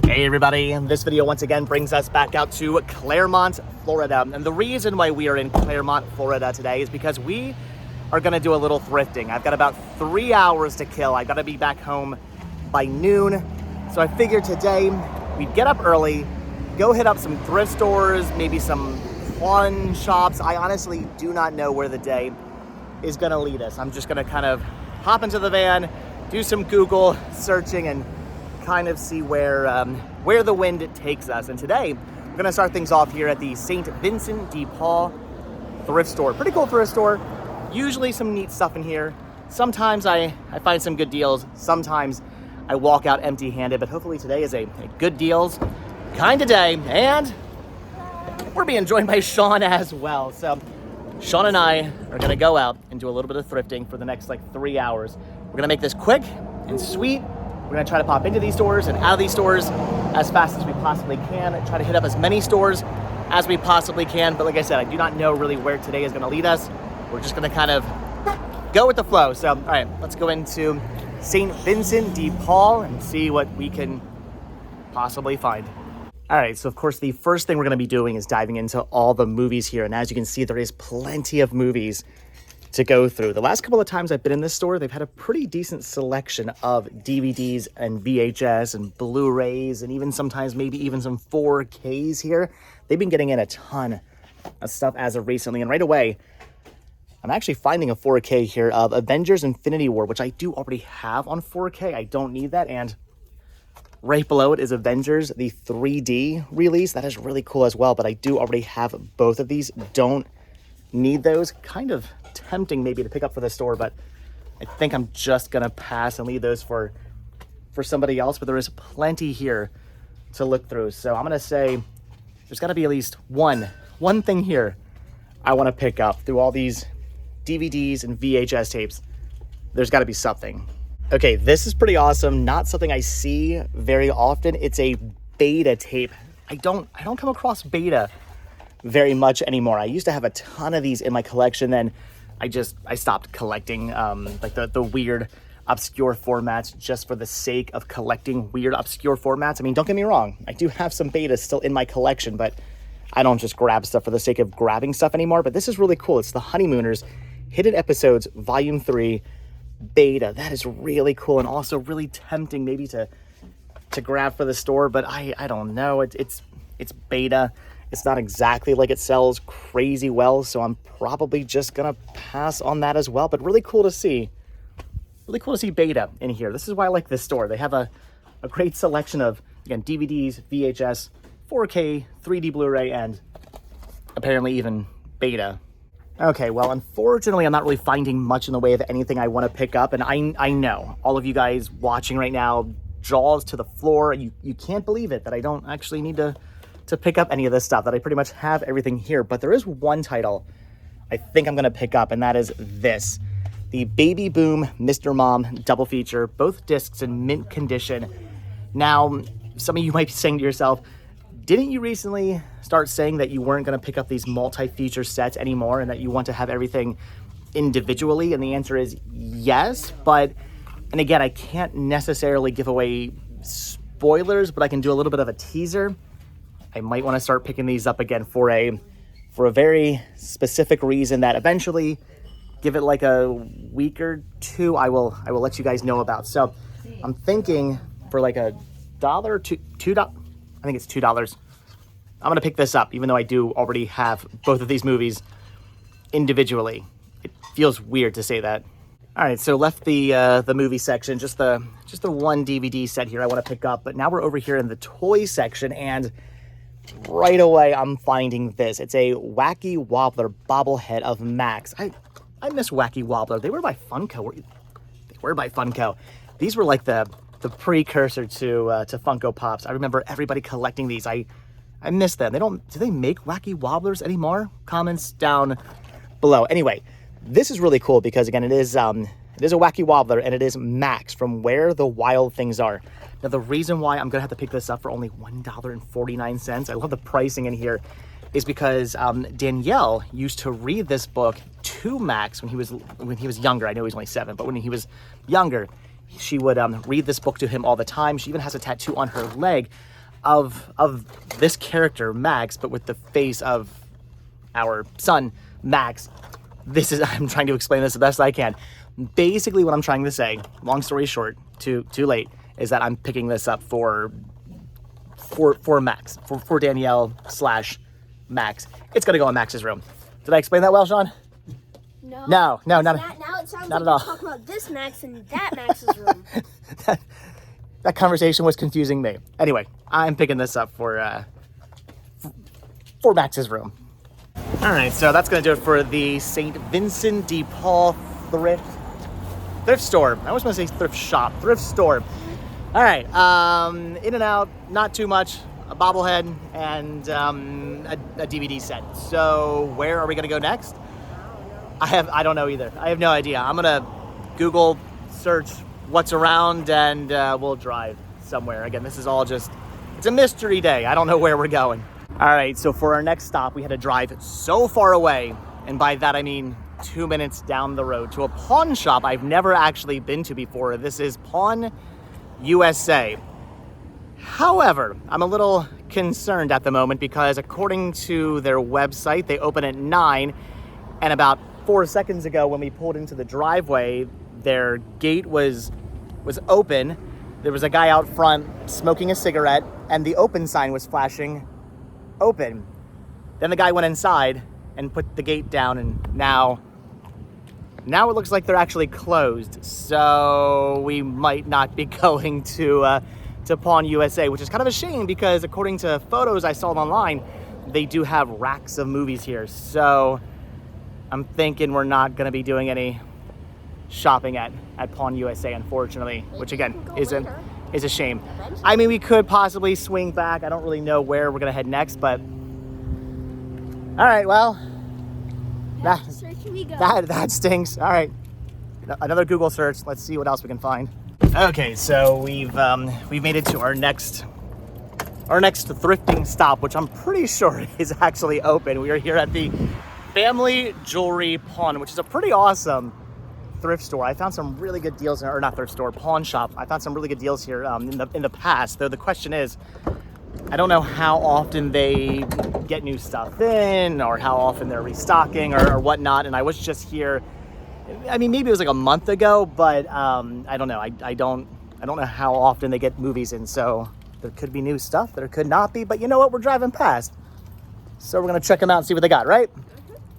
Hey everybody, this video once again brings us back out to Clermont, Florida. And the reason why we are in Clermont, Florida today is because we are gonna do a little thrifting. I've got about 3 hours to kill. I gotta be back home by noon. So I figured today we'd get up early, go hit up some thrift stores, maybe some pawn shops. I honestly do not know where the day is gonna lead us. I'm just gonna kind of hop into the van, do some Google searching and kind of see where the wind takes us. And today we're gonna start things off here at the St. Vincent de Paul thrift store. Pretty cool thrift store. Usually some neat stuff in here. Sometimes I find some good deals. Sometimes I walk out empty-handed, but hopefully today is a good deals kind of day. And we're being joined by Shawn as well. So Shawn and I are gonna go out and do a little bit of thrifting for the next 3 hours. We're gonna make this quick and sweet. We're gonna try to pop into these stores and out of these stores as fast as we possibly can. Try to hit up as many stores as we possibly can. But like I said, I do not know really where today is gonna lead us. We're just gonna kind of go with the flow. So, all right, let's go into St. Vincent de Paul and see what we can possibly find. All right, so of course, the first thing we're gonna be doing is diving into all the movies here. And as you can see, there is plenty of movies to go through. The last couple of times I've been in this store, they've had a pretty decent selection of DVDs and VHS and Blu-rays and even sometimes maybe even some 4Ks here. They've been getting in a ton of stuff as of recently. And right away, I'm actually finding a 4K here of Avengers Infinity War, which I do already have on 4K. I don't need that. And right below it is Avengers, the 3D release. That is really cool as well, but I do already have both of these. Don't need those. Kind of tempting maybe to pick up for the store, but I think I'm just gonna pass and leave those for somebody else. But there is plenty here to look through, so I'm gonna say there's got to be at least one thing here I want to pick up through all these DVDs and VHS tapes. There's got to be something. Okay, this is pretty awesome. Not something I see very often. It's a beta tape. I don't come across beta very much anymore. I used to have a ton of these in my collection, then I stopped collecting the weird obscure formats just for the sake of collecting weird obscure formats. I mean, don't get me wrong, I do have some betas still in my collection, but I don't just grab stuff for the sake of grabbing stuff anymore. But this is really cool. It's the Honeymooners Hidden Episodes Volume 3 beta. That is really cool and also really tempting maybe to grab for the store, but I don't know. It's beta. It's not exactly like it sells crazy well, so I'm probably just gonna pass on that as well. But really cool to see beta in here. This is why I like this store. They have a great selection of, again, DVDs, VHS, 4K, 3D Blu-ray, and apparently even beta. Okay, well, unfortunately, I'm not really finding much in the way of anything I want to pick up. And I know all of you guys watching right now, jaws to the floor. You can't believe it that I don't actually need to pick up any of this stuff, that I pretty much have everything here. But there is one title I think I'm gonna pick up, and that is this. The Baby Boom Mr. Mom double feature, both discs in mint condition. Now, some of you might be saying to yourself, didn't you recently start saying that you weren't gonna pick up these multi-feature sets anymore and that you want to have everything individually? And the answer is yes, and again, I can't necessarily give away spoilers, but I can do a little bit of a teaser. I might want to start picking these up again for a very specific reason that eventually, give it like a week or two, I will let you guys know about. So I'm thinking for like $1 to $2, I think it's $2. I'm gonna pick this up, even though I do already have both of these movies individually. It feels weird to say that. All right, so left the movie section, just the one DVD set here I want to pick up. But now we're over here in the toy section, and right away, I'm finding this. It's a Wacky Wobbler bobblehead of Max. I miss Wacky Wobbler. They were by Funko. These were like the precursor to Funko Pops. I remember everybody collecting these. I miss them. Do they make Wacky Wobblers anymore? Comments down below. Anyway, this is really cool because again, it is a Wacky Wobbler and it is Max from Where the Wild Things Are. Now, the reason why I'm going to have to pick this up for only $1.49, I love the pricing in here, is because Danielle used to read this book to Max when he was younger. I know he's only 7, but when he was younger, she would read this book to him all the time. She even has a tattoo on her leg of this character, Max, but with the face of our son, Max. This is, I'm trying to explain this the best I can. Basically what I'm trying to say, long story short, too late, is that I'm picking this up for Max, for Danielle / Max. It's gonna go in Max's room. Did I explain that well, Shawn? No. No, not now it sounds not like at all. you're talking about this Max and that Max's room. That conversation was confusing me. Anyway, I'm picking this up for Max's room. All right, so that's gonna do it for the St. Vincent de Paul thrift store. I always want to say thrift shop, thrift store. All right, in and out, not too much, a bobblehead and a DVD set. So where are we gonna go next? I don't know either. I have no idea. I'm gonna Google search what's around and we'll drive somewhere. Again, this is all just, it's a mystery day. I don't know where we're going. All right, so for our next stop, we had to drive so far away, and by that I mean 2 minutes down the road, to a pawn shop I've never actually been to before. This is Pawn USA. However, I'm a little concerned at the moment because according to their website, they open at 9, and about 4 seconds ago when we pulled into the driveway, their gate was open. There was a guy out front smoking a cigarette, and the open sign was flashing open. Then the guy went inside and put the gate down, and now it looks like they're actually closed. So we might not be going to Pawn USA, which is kind of a shame because according to photos I saw online, they do have racks of movies here. So I'm thinking we're not going to be doing any shopping at Pawn USA, unfortunately, which again is a shame. I mean, we could possibly swing back. I don't really know where we're gonna head next, but all right, well, that stinks. All right, another Google search. Let's see what else we can find. Okay, so we've made it to our next thrifting stop, which I'm pretty sure is actually open. We are here at the Family Jewelry Pawn, which is a pretty awesome thrift store. I found some really good deals, or not thrift store, pawn shop. I found some really good deals here in the past. Though the question is, I don't know how often they get new stuff in, or how often they're restocking, or whatnot. And I was just here. I mean, maybe it was like a month ago, but I don't know. I don't know how often they get movies in. So there could be new stuff, there could not be. But you know what? We're driving past, so we're gonna check them out and see what they got. Right?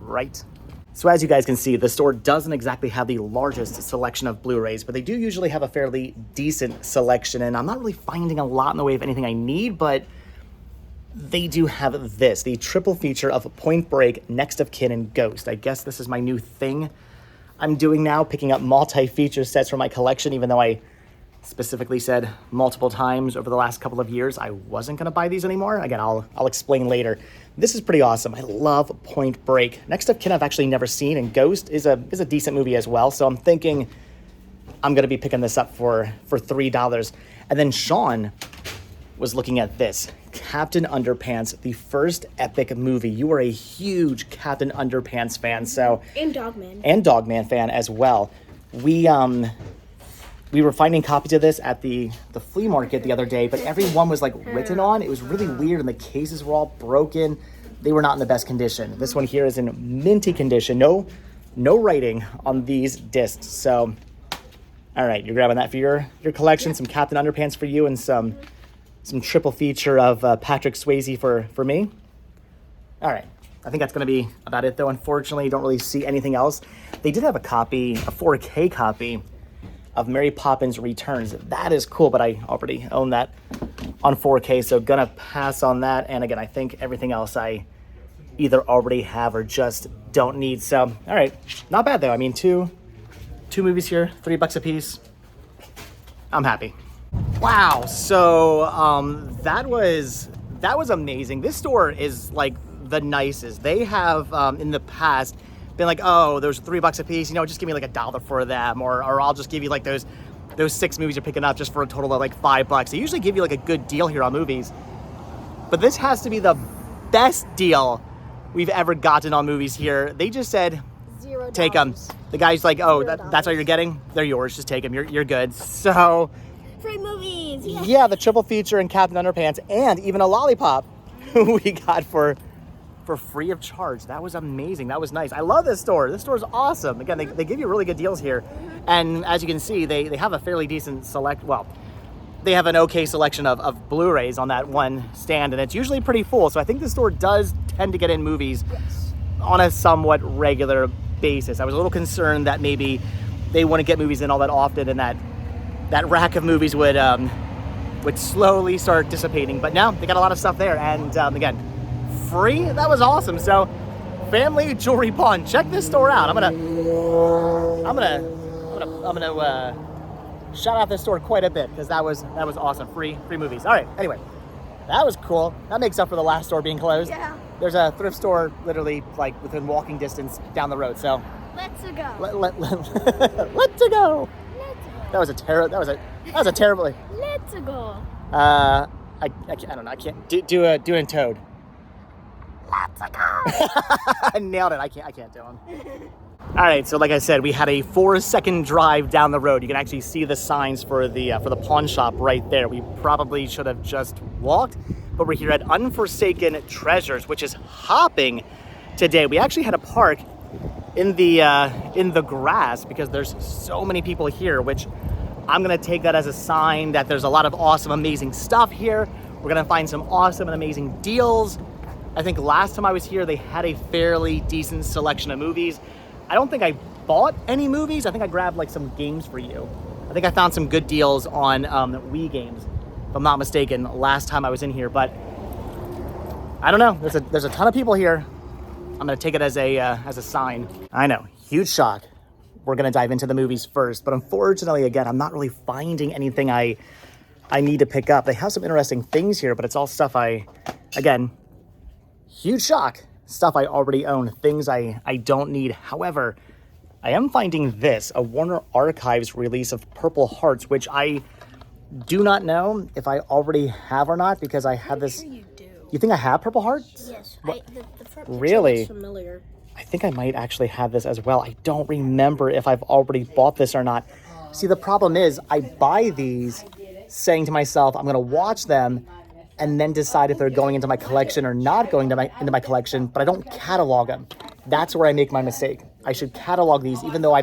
Right. So as you guys can see, the store doesn't exactly have the largest selection of Blu-rays, but they do usually have a fairly decent selection, and I'm not really finding a lot in the way of anything I need, but they do have this, the triple feature of Point Break, Next of Kin, and Ghost. I guess this is my new thing I'm doing now, picking up multi-feature sets for my collection, even though I specifically said multiple times over the last couple of years I wasn't gonna buy these anymore. Again, I'll explain later. This is pretty awesome. I love Point Break. Next of Kin I've actually never seen, and Ghost is a decent movie as well. So I'm thinking I'm gonna be picking this up for $3. And then Shawn was looking at this, Captain Underpants, the first epic movie. You are a huge Captain Underpants fan, so and Dogman. And Dogman fan as well. We were finding copies of this at the flea market the other day, but every one was like written on. It was really weird, and the cases were all broken. They were not in the best condition. This one here is in minty condition. No writing on these discs. So, all right, you're grabbing that for your collection. Some Captain Underpants for you, and some triple feature of Patrick Swayze for me. All right, I think that's gonna be about it though. Unfortunately, you don't really see anything else. They did have a 4K copy of Mary Poppins Returns. That is cool, but I already own that on 4K, so gonna pass on that. And again, I think everything else I either already have or just don't need. So, all right, not bad though. I mean, two movies here, $3 a piece. I'm happy. Wow, so that was amazing. This store is like the nicest. They have in the past been like, oh, there's $3 a piece, just give me like $1 for them, or I'll just give you like those 6 movies you're picking up just for a total of like $5. They usually give you like a good deal here on movies, but this has to be the best deal we've ever gotten on movies here. They just said, $0. take them. The guy's like, oh, that's all you're getting? They're yours, just take them, you're good. So free movies. Oddities, yeah. Yeah, the triple feature and Captain Underpants, and even a lollipop we got for free of charge. That was amazing. That was nice. I love this store. This store is awesome. Again, they give you really good deals here. And as you can see, they have a fairly decent they have an okay selection of Blu-rays on that one stand, and it's usually pretty full. So I think the store does tend to get in movies on a somewhat regular basis. I was a little concerned that maybe they wouldn't get movies in all that often, and that rack of movies would slowly start dissipating. But no, they got a lot of stuff there, and again, free. That was awesome. So, family jewelry pawn. Check this store out. I'm gonna shout out this store quite a bit because that was awesome. Free movies. All right. Anyway, that was cool. That makes up for the last store being closed. Yeah. There's a thrift store literally like within walking distance down the road. So Let's go. let's go. That was a terrible. Let's go. I don't know. I can't do it in Toad. Let's go. I nailed it. I can't do them. All right, so like I said, we had a 4-second drive down the road. You can actually see the signs for the pawn shop right there. We probably should have just walked, but we're here at Unforsaken Treasures, which is hopping today. We actually had to park in the grass because there's so many people here, which I'm gonna take that as a sign that there's a lot of awesome, amazing stuff here. We're gonna find some awesome and amazing deals. I think last time I was here, they had a fairly decent selection of movies. I don't think I bought any movies. I think I grabbed like some games for you. I think I found some good deals on Wii games, if I'm not mistaken, last time I was in here. But I don't know. There's a ton of people here. I'm gonna take it as a sign. I know, huge shock. We're gonna dive into the movies first, but unfortunately, again, I'm not really finding anything I need to pick up. They have some interesting things here, but it's all stuff again, huge shock. Stuff I already own, things I don't need. However, I am finding this, a Warner Archives release of Purple Hearts, which I do not know if I already have or not because I have this. Sure you do. You think I have Purple Hearts? Yes. The front picture Really? looks familiar. I think I might actually have this as well. I don't remember if I've already bought this or not. See, the problem is I buy these saying to myself, I'm going to watch them and then decide if they're going into my collection or not going into my collection, but I don't catalog them. That's where I make my mistake. I should catalog these, even though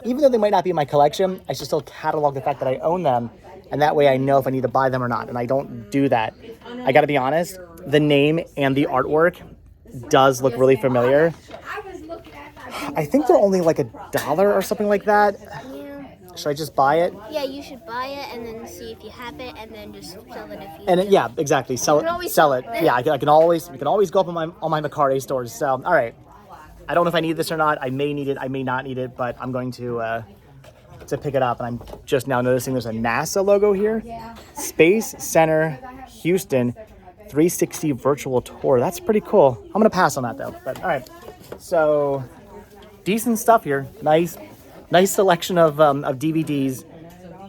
they might not be in my collection, I should still catalog the fact that I own them, and that way I know if I need to buy them or not, and I don't do that. I gotta be honest, the name and the artwork does look really familiar. I think they're only like $1 or something like that. Should I just buy it? Yeah, you should buy it and then see if you have it, and then just sell it if you. And yeah, exactly. Sell it. Yeah, we can always go up on my Mercari stores. So, all right. I don't know if I need this or not. I may need it. I may not need it, but I'm going to pick it up. And I'm just now noticing there's a NASA logo here. Space Center, Houston, 360 virtual tour. That's pretty cool. I'm gonna pass on that though. But all right. So, decent stuff here. Nice selection of DVDs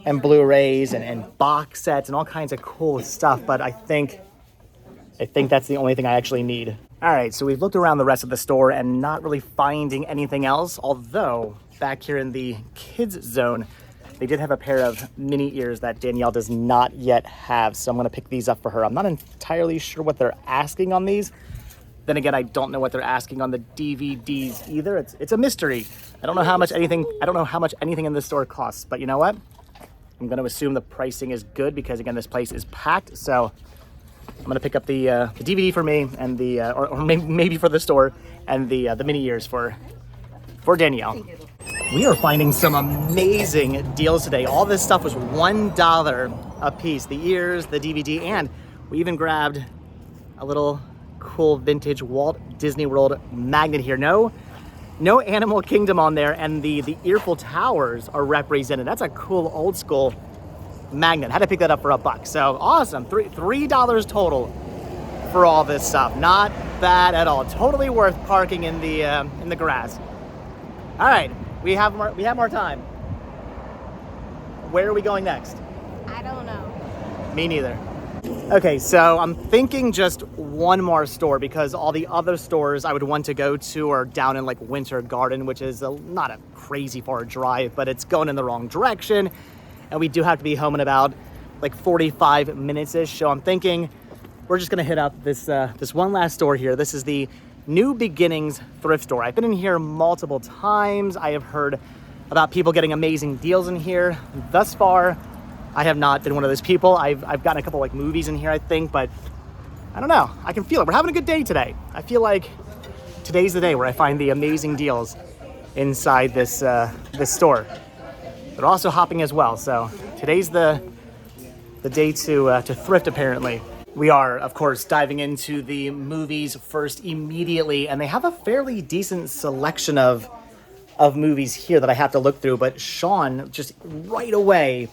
and Blu-rays and box sets and all kinds of cool stuff, but I think that's the only thing I actually need. All right, so we've looked around the rest of the store and not really finding anything else, although back here in the kids zone, they did have a pair of mini ears that Danielle does not yet have, so I'm gonna pick these up for her. I'm not entirely sure what they're asking on these. Then again, I don't know what they're asking on the DVDs either. It's a mystery. I don't know how much anything in this store costs, but you know what? I'm going to assume the pricing is good because again, this place is packed. So I'm going to pick up the DVD for me and or maybe for the store and the mini ears for Danielle. We are finding some amazing deals today. All this stuff was $1 a piece. The ears, the DVD, and we even grabbed a little cool vintage Walt Disney World magnet here. No Animal Kingdom on there, and the Eiffel Towers are represented. That's a cool old school magnet. Had to pick that up for $1. So awesome. $3 total for all this stuff. Not bad at all. Totally worth parking in the grass. All right, we have more time. Where are we going next? I don't know. Me neither. Okay, so I'm thinking just one more store because all the other stores I would want to go to are down in like Winter Garden, which is not a crazy far drive, but it's going in the wrong direction. And we do have to be home in about like 45 minutes-ish. So I'm thinking we're just gonna hit up this this one last store here. This is the New Beginnings thrift store. I've been in here multiple times. I have heard about people getting amazing deals in here. Thus far, I have not been one of those people. I've gotten a couple like movies in here, I think, but I don't know. I can feel it. We're having a good day today. I feel like today's the day where I find the amazing deals inside this this store. They're also hopping as well, so today's the day to thrift apparently. We are, of course, diving into the movies first immediately, and they have a fairly decent selection of movies here that I have to look through, but Shawn just right away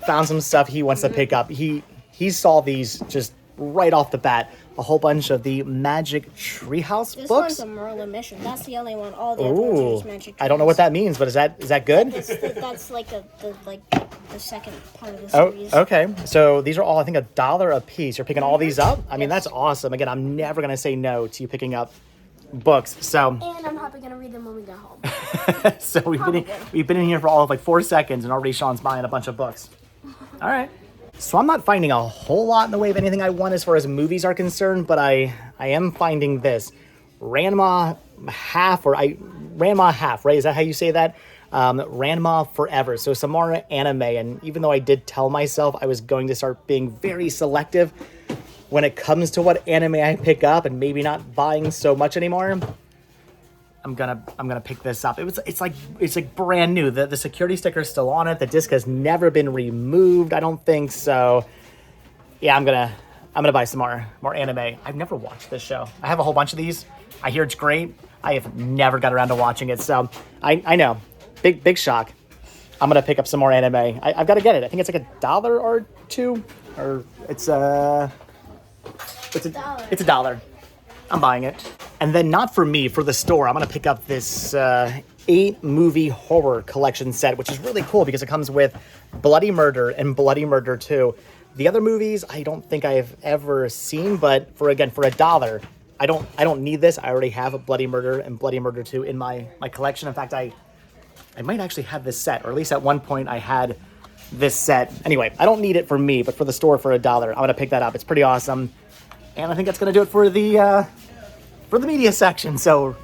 found some stuff he wants to pick up. He saw these just right off the bat, a whole bunch of the Magic Treehouse This books. one's a Merlin mission. That's the only one. All the other ones are just Magic I don't know what that means, but is that good? That's like the second part of the series. Oh, okay. So these are all, I think, $1 a piece. You're picking all these up? I mean, that's awesome. Again, I'm never going to say no to you picking up books. So And I'm probably gonna read them when we get home. so we've been in here for all of like 4 seconds, and already Shawn's buying a bunch of books. All right. So I'm not finding a whole lot in the way of anything I want as far as movies are concerned, but I am finding this Ranma half, right? Is that how you say that? Ranma Forever. So some more anime, and even though I did tell myself I was going to start being very selective when it comes to what anime I pick up and maybe not buying so much anymore, I'm gonna pick this up. It's like brand new. The security sticker is still on it. The disc has never been removed, I don't think. So yeah, I'm gonna buy some more anime. I've never watched this show. I have a whole bunch of these. I hear it's great. I have never got around to watching it. So I know. Big shock. I'm gonna pick up some more anime. I've got to get it. I think it's like $1 or $2, or it's a $1. I'm buying it. And then not for me, for the store, I'm gonna pick up this 8-movie horror collection set, which is really cool because it comes with Bloody Murder and Bloody Murder 2. The other movies I don't think I've ever seen, but for $1, I don't need this. I already have a Bloody Murder and Bloody Murder 2 in my collection. In fact, I might actually have this set, or at least at one point I had this set. Anyway, I don't need it for me, but for the store for $1, I'm gonna pick that up. It's pretty awesome. And I think that's gonna do it for the media section. So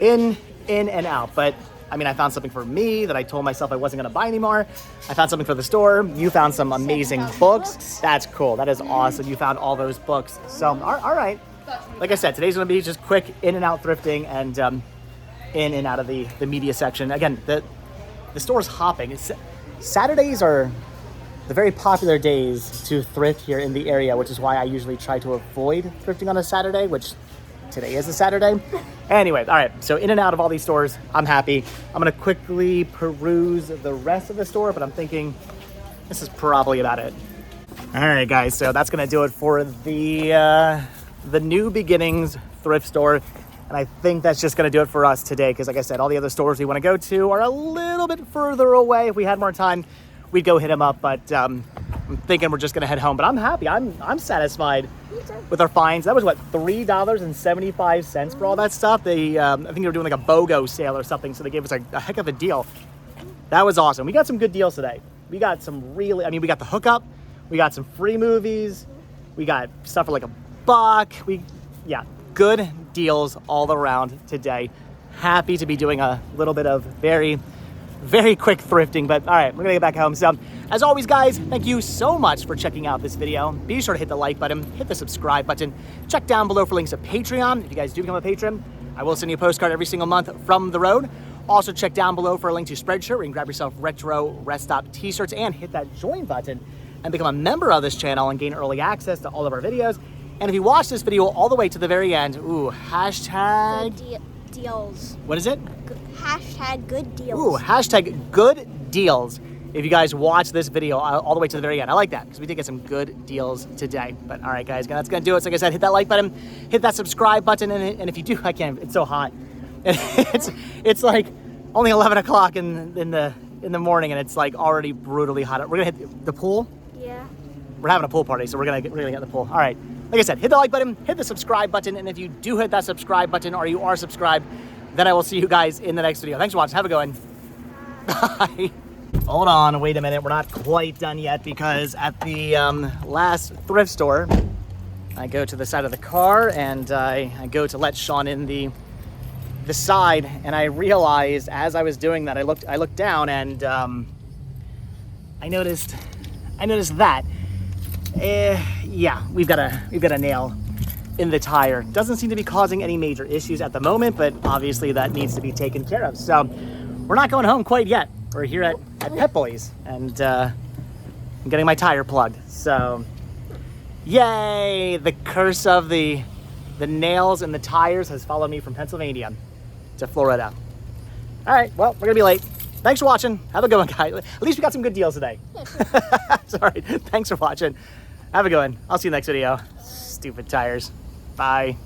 in and out. But I mean, I found something for me that I told myself I wasn't gonna buy anymore. I found something for the store. You found some amazing books. That's cool. That is awesome. You found all those books. So all right. Like I said, today's gonna be just quick in and out thrifting, and in and out of the media section. Again, the store's hopping. Saturdays are the very popular days to thrift here in the area, which is why I usually try to avoid thrifting on a Saturday, which today is a Saturday. Anyway, all right, so in and out of all these stores, I'm happy. I'm gonna quickly peruse the rest of the store, but I'm thinking this is probably about it. All right, guys, so that's gonna do it for the New Beginnings thrift store. And I think that's just gonna do it for us today, because like I said, all the other stores we wanna go to are a little bit further away. If we had more time, we'd go hit them up, but I'm thinking we're just gonna head home. But I'm happy, I'm satisfied with our finds. That was what, $3.75 for all that stuff. They, I think they were doing like a BOGO sale or something, so they gave us a heck of a deal. That was awesome. We got some good deals today. We got some really, I mean, we got the hookup, we got some free movies, we got stuff for like $1. Yeah, good deals all around today. Happy to be doing a little bit of very quick thrifting, but all right, we're gonna get back home. So as always, guys, thank you so much for checking out this video. Be sure to hit the like button, hit the subscribe button, check down below for links to Patreon. If you guys do become a patron, I will send you a postcard every single month from the road. Also check down below for a link to Spreadshirt, where you can grab yourself retro rest stop t-shirts, and hit that join button and become a member of this channel and gain early access to all of our videos. And if you watch this video all the way to the very end, ooh, hashtag Good deals. what is it? Hashtag good deals. Ooh, hashtag good deals. If you guys watch this video all the way to the very end. I like that, because we did get some good deals today. But all right, guys, that's gonna do it. So like I said, hit that like button, hit that subscribe button, and if you do, I can't, it's so hot. It's like only 11 o'clock in the morning, and it's like already brutally hot. We're gonna hit the pool. Yeah. We're having a pool party, so we're gonna get in the pool. All right, like I said, hit the like button, hit the subscribe button, and if you do hit that subscribe button, or you are subscribed, then I will see you guys in the next video. Thanks for watching. Have a good one. Bye. Hold on, wait a minute. We're not quite done yet because at the last thrift store, I go to the side of the car and I go to let Shawn in the side, and I realized as I was doing that, I looked down and I noticed that yeah, we've got a nail in the tire. Doesn't seem to be causing any major issues at the moment, but obviously that needs to be taken care of. So we're not going home quite yet. We're here at Pep Boys, and I'm getting my tire plugged. So yay, the curse of the nails and the tires has followed me from Pennsylvania to Florida. All right, well, we're gonna be late. Thanks for watching. Have a good one, guys. At least we got some good deals today. Sorry, thanks for watching. Have a good one. I'll see you next video. Stupid tires. Bye.